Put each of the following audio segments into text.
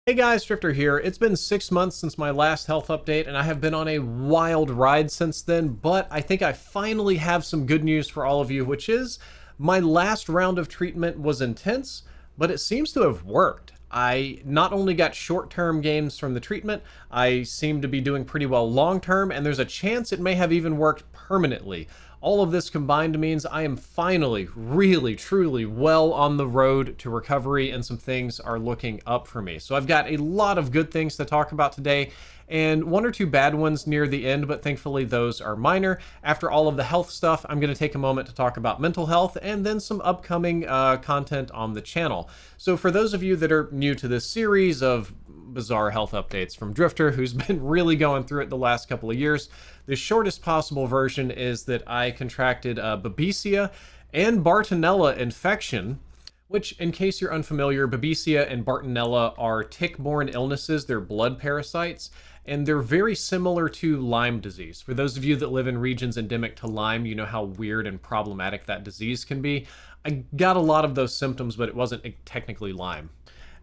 Hey guys, Drifter here. It's been 6 months since my last health update, and I have been on a wild ride since then, but I think I finally have some good news for all of you, which is my last round of treatment was intense, but it seems to have worked. I not only got short-term gains from the treatment, I seem to be doing pretty well long-term, and there's a chance it may have even worked permanently. All of this combined means I am finally, really, truly well on the road to recovery, and some things are looking up for me. So I've got a lot of good things to talk about today, and one or two bad ones near the end, but thankfully those are minor. After all of the health stuff, I'm going to take a moment to talk about mental health and then some upcoming content on the channel. So for those of you that are new to this series of bizarre health updates from Drifter, who's been really going through it the last couple of years, the shortest possible version is that I contracted Babesia and Bartonella infection, which, in case you're unfamiliar, Babesia and Bartonella are tick-borne illnesses. They're blood parasites, and they're very similar to Lyme disease. For those of you that live in regions endemic to Lyme, you know how weird and problematic that disease can be. I got a lot of those symptoms, but it wasn't technically Lyme.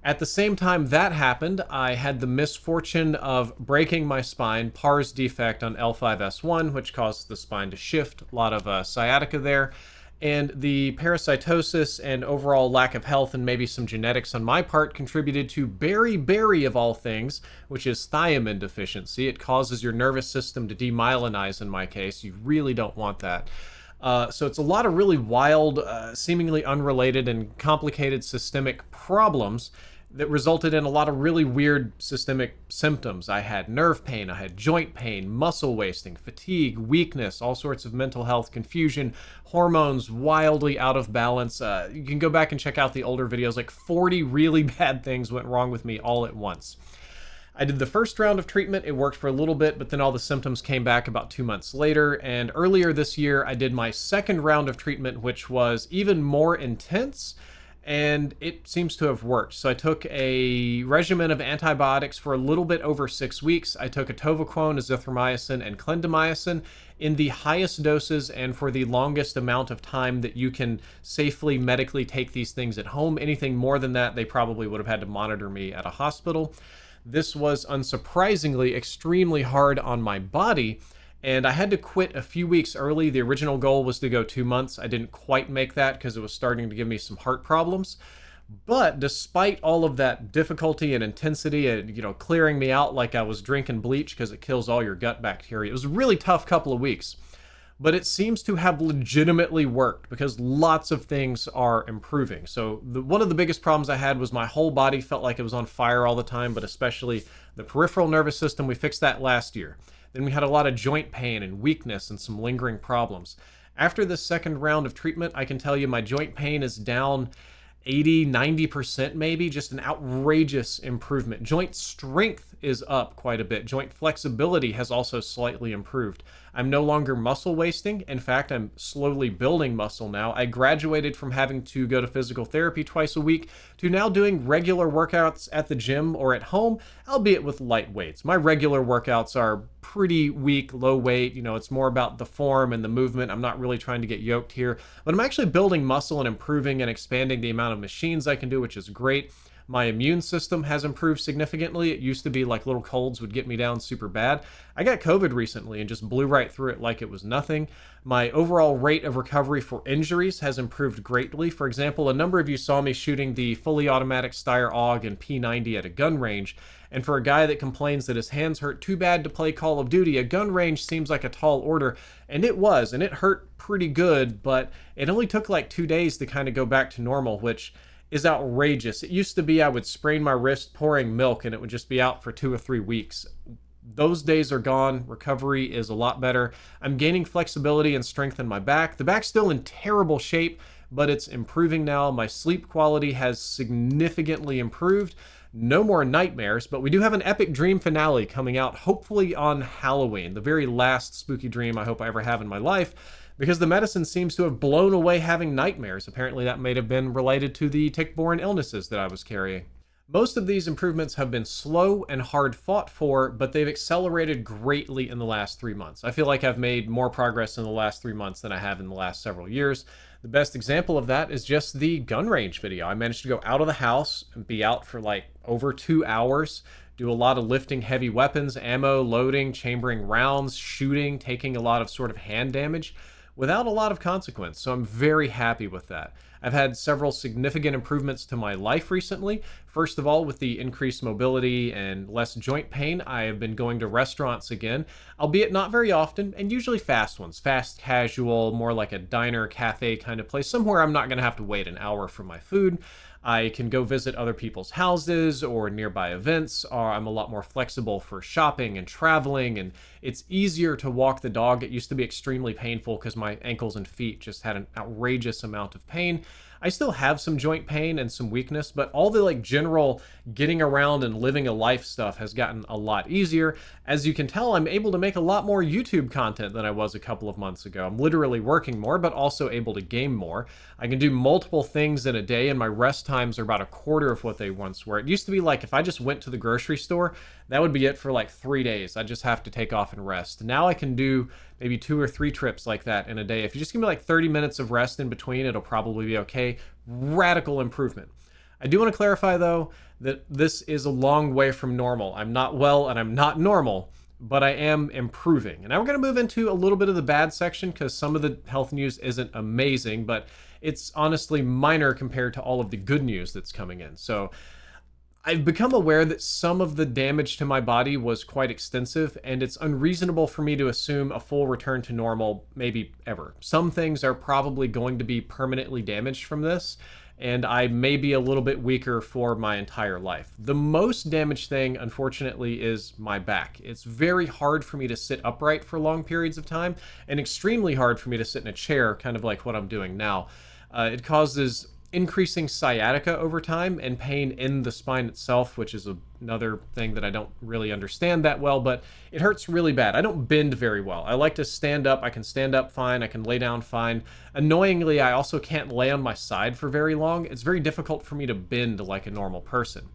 At the same time that happened, I had the misfortune of breaking my spine, pars defect on L5S1, which causes the spine to shift, a lot of sciatica there, and the parasitosis and overall lack of health and maybe some genetics on my part contributed to Beri Beri of all things, which is thiamine deficiency. It causes your nervous system to demyelinize in my case. You really don't want that. So it's a lot of really wild, seemingly unrelated and complicated systemic problems that resulted in a lot of really weird systemic symptoms. I had nerve pain, I had joint pain, muscle wasting, fatigue, weakness, all sorts of mental health confusion, hormones wildly out of balance. You can go back and check out the older videos, like 40 really bad things went wrong with me all at once. I did the first round of treatment, it worked for a little bit, but then all the symptoms came back about 2 months later, and earlier this year I did my second round of treatment, which was even more intense, and it seems to have worked. So I took a regimen of antibiotics for a little bit over 6 weeks. I took atovaquone, azithromycin, and clindamycin in the highest doses and for the longest amount of time that you can safely medically take these things at home. Anything more than that, they probably would have had to monitor me at a hospital. This was unsurprisingly extremely hard on my body, and I had to quit a few weeks early. The original goal was to go 2 months. I didn't quite make that because it was starting to give me some heart problems. But despite all of that difficulty and intensity and, clearing me out like I was drinking bleach because it kills all your gut bacteria, it was a really tough couple of weeks. But it seems to have legitimately worked because lots of things are improving. So one of the biggest problems I had was my whole body felt like it was on fire all the time, but especially the peripheral nervous system. We fixed that last year. Then we had a lot of joint pain and weakness and some lingering problems. After this second round of treatment, I can tell you my joint pain is down 80-90% maybe, just an outrageous improvement. Joint strength is up quite a bit. Joint flexibility has also slightly improved. I'm no longer muscle wasting. In fact, I'm slowly building muscle now. I graduated from having to go to physical therapy twice a week to now doing regular workouts at the gym or at home, albeit with light weights. My regular workouts are pretty weak, low weight. It's more about the form and the movement. I'm not really trying to get yoked here, but I'm actually building muscle and improving and expanding the amount of machines I can do, which is great. My immune system has improved significantly. It used to be like little colds would get me down super bad. I got COVID recently and just blew right through it like it was nothing. My overall rate of recovery for injuries has improved greatly. For example, a number of you saw me shooting the fully automatic Steyr AUG and P90 at a gun range. And for a guy that complains that his hands hurt too bad to play Call of Duty, a gun range seems like a tall order. And it was, and it hurt pretty good, but it only took like 2 days to kind of go back to normal, which is outrageous. It used to be I would sprain my wrist pouring milk and it would just be out for 2 or 3 weeks. Those days are gone. Recovery is a lot better. I'm gaining flexibility and strength in my back. The back's still in terrible shape, but it's improving now. My sleep quality has significantly improved. No more nightmares, but we do have an epic dream finale coming out hopefully on Halloween, the very last spooky dream I hope I ever have in my life, because the medicine seems to have blown away having nightmares. Apparently that may have been related to the tick-borne illnesses that I was carrying. Most of these improvements have been slow and hard fought for, but they've accelerated greatly in the last 3 months. I feel like I've made more progress in the last 3 months than I have in the last several years. The best example of that is just the gun range video. I managed to go out of the house and be out for like over 2 hours, do a lot of lifting heavy weapons, ammo, loading, chambering rounds, shooting, taking a lot of sort of hand damage without a lot of consequence. So I'm very happy with that. I've had several significant improvements to my life recently. First of all, with the increased mobility and less joint pain, I have been going to restaurants again, albeit not very often, and usually fast ones. Fast casual, more like a diner, cafe kind of place, somewhere I'm not gonna have to wait an hour for my food. I can go visit other people's houses or nearby events, or I'm a lot more flexible for shopping and traveling, and it's easier to walk the dog. It used to be extremely painful because my ankles and feet just had an outrageous amount of pain. I still have some joint pain and some weakness, but all the like general getting around and living a life stuff has gotten a lot easier. As you can tell, I'm able to make a lot more YouTube content than I was a couple of months ago. I'm literally working more, but also able to game more. I can do multiple things in a day, and my rest times are about a quarter of what they once were. It used to be like if I just went to the grocery store, that would be it for like 3 days. I just have to take off and rest. Now I can do maybe 2 or 3 trips like that in a day. If you just give me like 30 minutes of rest in between, it'll probably be okay. Radical improvement. I do want to clarify though that this is a long way from normal. I'm not well and I'm not normal, but I am improving. And now we're going to move into a little bit of the bad section because some of the health news isn't amazing, but it's honestly minor compared to all of the good news that's coming in. So I've become aware that some of the damage to my body was quite extensive, and it's unreasonable for me to assume a full return to normal maybe ever. Some things are probably going to be permanently damaged from this, and I may be a little bit weaker for my entire life. The most damaged thing, unfortunately, is my back. It's very hard for me to sit upright for long periods of time, and extremely hard for me to sit in a chair, kind of like what I'm doing now. It causes increasing sciatica over time and pain in the spine itself, which is another thing that I don't really understand that well, but it hurts really bad. I don't bend very well. I like to stand up. I can stand up fine. I can lay down fine. Annoyingly, I also can't lay on my side for very long. It's very difficult for me to bend like a normal person.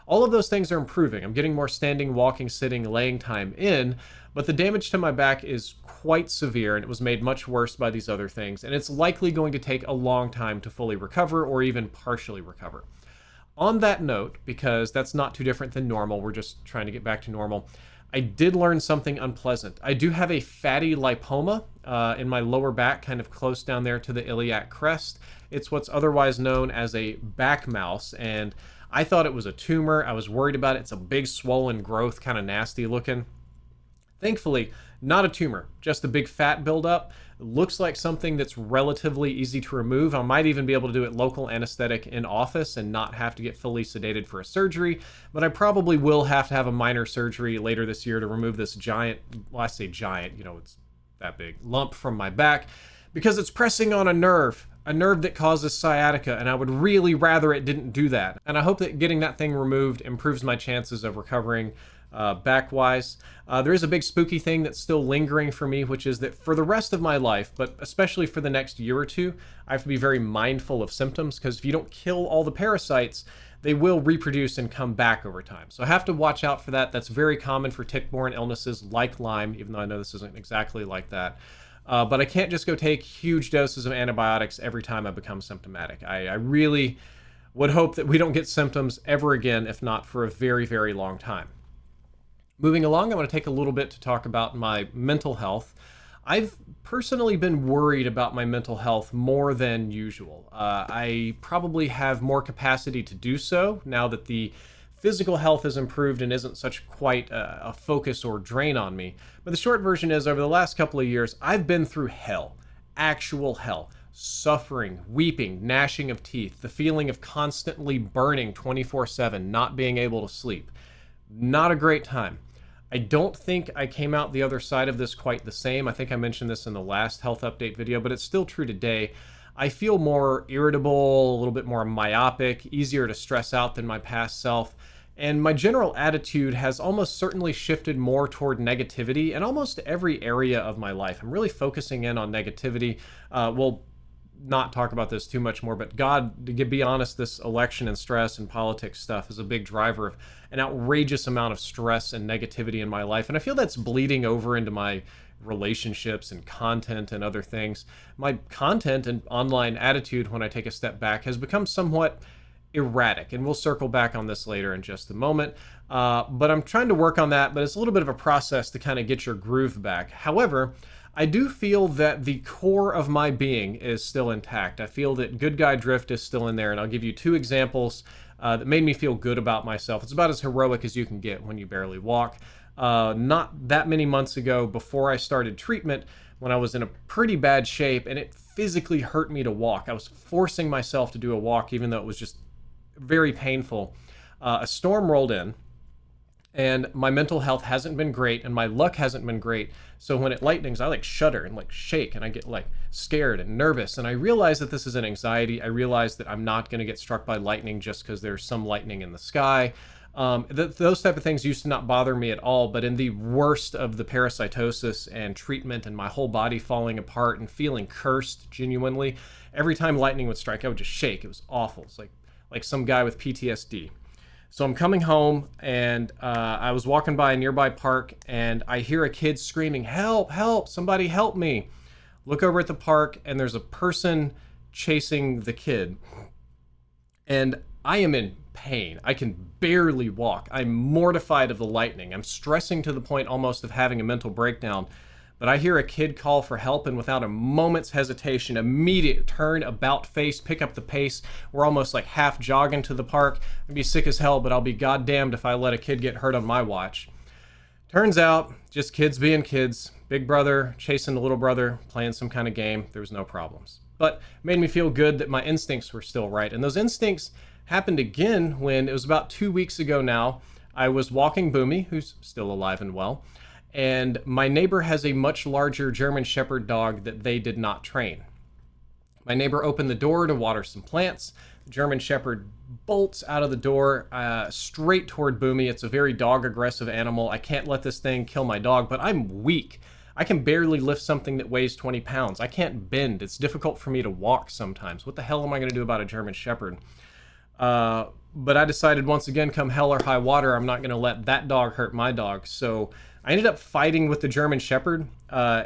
All of those things are improving. I'm getting more standing, walking, sitting, laying time in, but the damage to my back is quite severe, and it was made much worse by these other things, and it's likely going to take a long time to fully recover or even partially recover. On that note, because that's not too different than normal, we're just trying to get back to normal, I did learn something unpleasant. I do have a fatty lipoma in my lower back, kind of close down there to the iliac crest. It's what's otherwise known as a back mouse, and I thought it was a tumor. I was worried about it. It's a big swollen growth, kind of nasty looking. Thankfully, not a tumor, just a big fat buildup. It looks like something that's relatively easy to remove. I might even be able to do it local anesthetic in office and not have to get fully sedated for a surgery, but I probably will have to have a minor surgery later this year to remove this giant, well, I say giant, you know, it's that big, lump from my back because it's pressing on a nerve that causes sciatica, and I would really rather it didn't do that. And I hope that getting that thing removed improves my chances of recovering back-wise. There is a big spooky thing that's still lingering for me, which is that for the rest of my life, but especially for the next year or two, I have to be very mindful of symptoms, because if you don't kill all the parasites, they will reproduce and come back over time. So I have to watch out for that. That's very common for tick-borne illnesses like Lyme, even though I know this isn't exactly like that. But I can't just go take huge doses of antibiotics every time I become symptomatic. I really would hope that we don't get symptoms ever again, if not for a very, very long time. Moving along, I want to take a little bit to talk about my mental health. I've personally been worried about my mental health more than usual. I probably have more capacity to do so now that the physical health has improved and isn't such quite a focus or drain on me. But the short version is, over the last couple of years, I've been through hell. Actual hell. Suffering, weeping, gnashing of teeth, the feeling of constantly burning 24/7, not being able to sleep. Not a great time. I don't think I came out the other side of this quite the same. I think I mentioned this in the last health update video, but it's still true today. I feel more irritable, a little bit more myopic, easier to stress out than my past self. And my general attitude has almost certainly shifted more toward negativity in almost every area of my life. I'm really focusing in on negativity. Well, not talk about this too much more, but God, to be honest, this election and stress and politics stuff is a big driver of an outrageous amount of stress and negativity in my life. And I feel that's bleeding over into my relationships and content and other things. My content and online attitude, when I take a step back, has become somewhat erratic, and we'll circle back on this later in just a moment. But I'm trying to work on that, but it's a little bit of a process to kind of get your groove back. However, I do feel that the core of my being is still intact. I feel that good guy drift is still in there, and I'll give you two examples that made me feel good about myself. It's about as heroic as you can get when you barely walk. Not that many months ago, before I started treatment, when I was in a pretty bad shape and it physically hurt me to walk. I was forcing myself to do a walk even though it was just very painful. A storm rolled in, and my mental health hasn't been great and my luck hasn't been great. So when it lightnings, I like shudder and like shake, and I get like scared and nervous, and I realize that this is an anxiety. I realize that I'm not going to get struck by lightning just because there's some lightning in the sky. Those type of things used to not bother me at all, but in the worst of the parasitosis and treatment and my whole body falling apart and feeling cursed genuinely, every time lightning would strike, I would just shake. It was awful. It's like some guy with PTSD. So I'm coming home, and I was walking by a nearby park, and I hear a kid screaming, "Help, help, somebody help me." Look over at the park, and there's a person chasing the kid. And I am in pain. I can barely walk. I'm mortified of the lightning. I'm stressing to the point almost of having a mental breakdown. But I hear a kid call for help, and without a moment's hesitation, immediate turn, about face, pick up the pace. We're almost like half jogging to the park. I'd be sick as hell, but I'll be goddamned if I let a kid get hurt on my watch. Turns out, just kids being kids. Big brother chasing the little brother, playing some kind of game. There was no problems. But it made me feel good that my instincts were still right. And those instincts happened again when it was about 2 weeks ago now. I was walking Boomy, who's still alive and well, and my neighbor has a much larger German Shepherd dog that they did not train. My neighbor opened the door to water some plants. The German Shepherd bolts out of the door straight toward Boomy. It's a very dog-aggressive animal. I can't let this thing kill my dog, but I'm weak. I can barely lift something that weighs 20 pounds. I can't bend. It's difficult for me to walk sometimes. What the hell am I going to do about a German Shepherd? But I decided once again, come hell or high water, I'm not going to let that dog hurt my dog. So I ended up fighting with the German Shepherd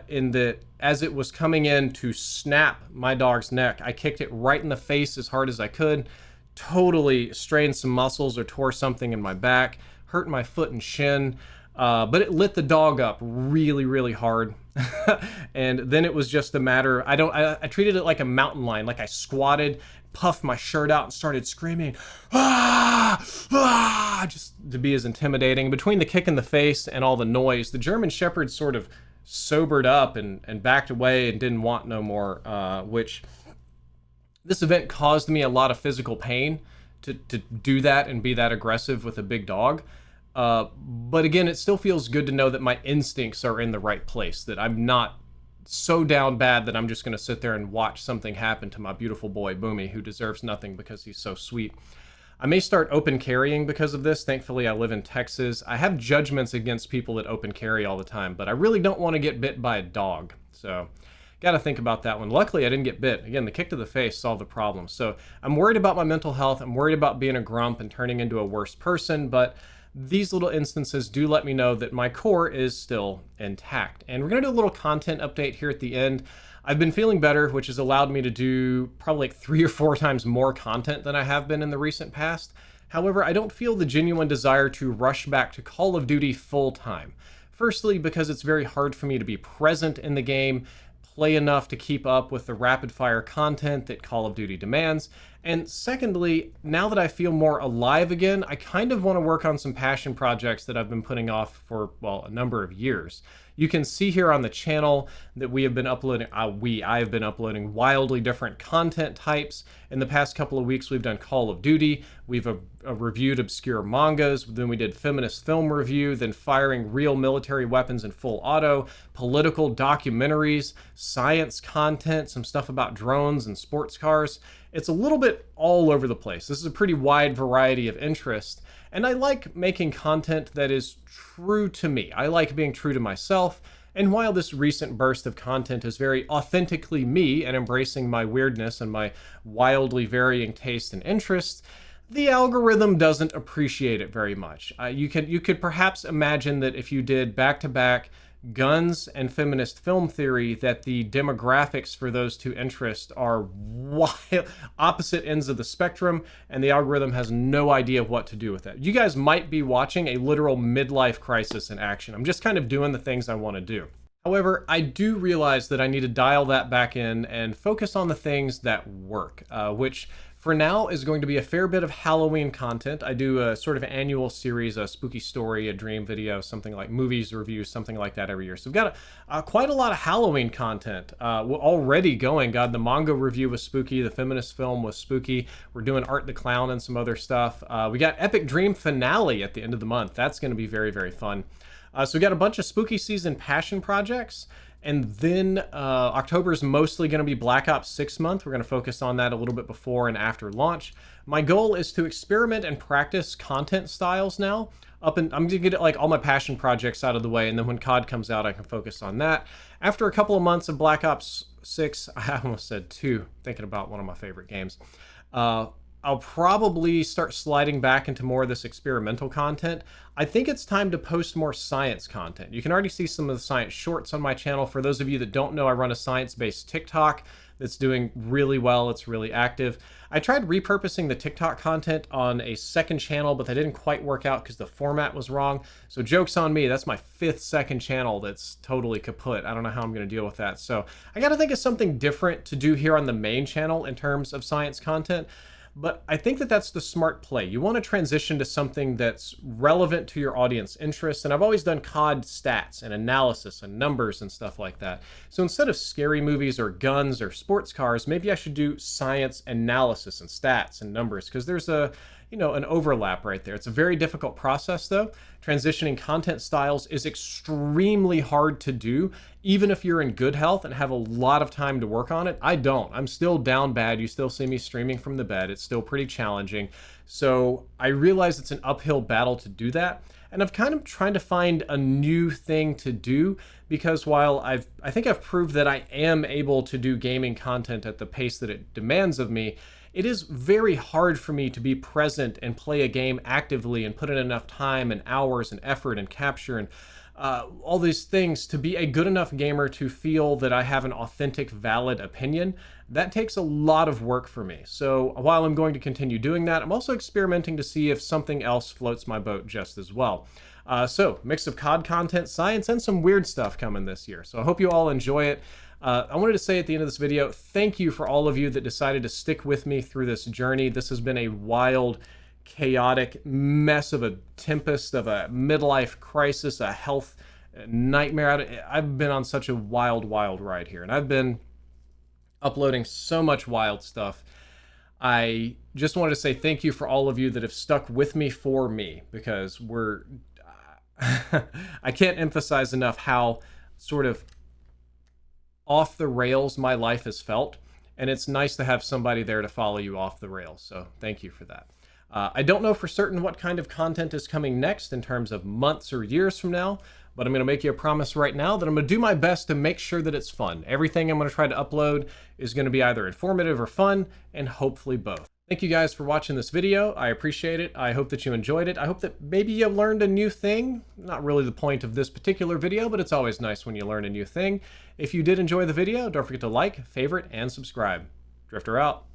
in that as it was coming in to snap my dog's neck, I kicked it right in the face as hard as I could, totally strained some muscles or tore something in my back, hurt my foot and shin, but it lit the dog up really, really hard. And then it was just a matter, I treated it like a mountain lion, like I squatted, puffed my shirt out and started screaming, "Ah! Ah!" just to be as intimidating. Between the kick in the face and all the noise, the German Shepherd sort of sobered up and backed away and didn't want no more, which this event caused me a lot of physical pain to do that and be that aggressive with a big dog. But again, it still feels good to know that my instincts are in the right place, that I'm not so down bad that I'm just going to sit there and watch something happen to my beautiful boy Boomy, who deserves nothing because he's so sweet. I may start open carrying because of this. Thankfully, I live in Texas. I have judgments against people that open carry all the time, but I really don't want to get bit by a dog. So got to think about that one. Luckily, I didn't get bit. Again, the kick to the face solved the problem. So I'm worried about my mental health. I'm worried about being a grump and turning into a worse person, but these little instances do let me know that my core is still intact. And we're going to do a little content update here at the end. I've been feeling better, which has allowed me to do probably like 3 or 4 times more content than I have been in the recent past. However, I don't feel the genuine desire to rush back to Call of Duty full time. Firstly, because it's very hard for me to be present in the game, play enough to keep up with the rapid fire content that Call of Duty demands. And secondly, now that I feel more alive again, I kind of want to work on some passion projects that I've been putting off for, well, a number of years. You can see here on the channel that we have been uploading, I have been uploading wildly different content types. In the past couple of weeks, we've done Call of Duty, we've reviewed obscure mangas, then we did feminist film review, then firing real military weapons in full auto, political documentaries, science content, some stuff about drones and sports cars. It's a little bit all over the place. This is a pretty wide variety of interest. And I like making content that is true to me. I like being true to myself, And while this recent burst of content is very authentically me and embracing my weirdness and my wildly varying tastes and interests, the algorithm doesn't appreciate it very much. You could perhaps imagine that if you did back-to-back guns and feminist film theory, that the demographics for those two interests are wild, opposite ends of the spectrum, and the algorithm has no idea what to do with that. You guys might be watching a literal midlife crisis in action. I'm just kind of doing the things I want to do. However, I do realize that I need to dial that back in and focus on the things that work, which for now is going to be a fair bit of Halloween content. I do a sort of annual series, a spooky story, a dream video, something like movies reviews, something like that every year. So we've got quite a lot of Halloween content already going. God, the manga review was spooky. The feminist film was spooky. We're doing Art the Clown and some other stuff. We got Epic Dream Finale at the end of the month. That's going to be very, very fun. So we got a bunch of spooky season passion projects. And then October is mostly going to be Black Ops 6 month. We're going to focus on that a little bit before and after launch. My goal is to experiment and practice content styles now. I'm going to get like all my passion projects out of the way, and then when COD comes out, I can focus on that. After a couple of months of Black Ops 6, I almost said 2, thinking about one of my favorite games. I'll probably start sliding back into more of this experimental content. I think it's time to post more science content. You can already see some of the science shorts on my channel. For those of you that don't know, I run a science-based TikTok that's doing really well. It's really active. I tried repurposing the TikTok content on a second channel, but that didn't quite work out because the format was wrong. So joke's on me. That's my 5th second channel that's totally kaput. I don't know how I'm going to deal with that. So I got to think of something different to do here on the main channel in terms of science content. But I think that that's the smart play. You want to transition to something that's relevant to your audience interests. And I've always done COD stats and analysis and numbers and stuff like that. So instead of scary movies or guns or sports cars, maybe I should do science analysis and stats and numbers, because there's an overlap right there. It's a very difficult process though. Transitioning content styles is extremely hard to do, even if you're in good health and have a lot of time to work on it. I don't. I'm still down bad. You still see me streaming from the bed. It's still pretty challenging. So I realize it's an uphill battle to do that. And I've kind of trying to find a new thing to do, because while I think I've proved that I am able to do gaming content at the pace that it demands of me, it is very hard for me to be present and play a game actively and put in enough time and hours and effort and capture and all these things to be a good enough gamer to feel that I have an authentic, valid opinion. That takes a lot of work for me. So while I'm going to continue doing that, I'm also experimenting to see if something else floats my boat just as well. So mix of COD content, science, and some weird stuff coming this year. So I hope you all enjoy it. I wanted to say at the end of this video, thank you for all of you that decided to stick with me through this journey. This has been a wild, chaotic mess of a tempest, of a midlife crisis, a health nightmare. I've been on such a wild, wild ride here, and I've been uploading so much wild stuff. I just wanted to say thank you for all of you that have stuck with me for me, because I can't emphasize enough how sort of off the rails my life has felt, and it's nice to have somebody there to follow you off the rails. So thank you for that. I don't know for certain what kind of content is coming next in terms of months or years from now, but I'm going to make you a promise right now that I'm going to do my best to make sure that it's fun. Everything I'm going to try to upload is going to be either informative or fun, and hopefully both. Thank you guys for watching this video. I appreciate it. I hope that you enjoyed it. I hope that maybe you learned a new thing. Not really the point of this particular video, but it's always nice when you learn a new thing. If you did enjoy the video, don't forget to like, favorite, and subscribe. Drifter out.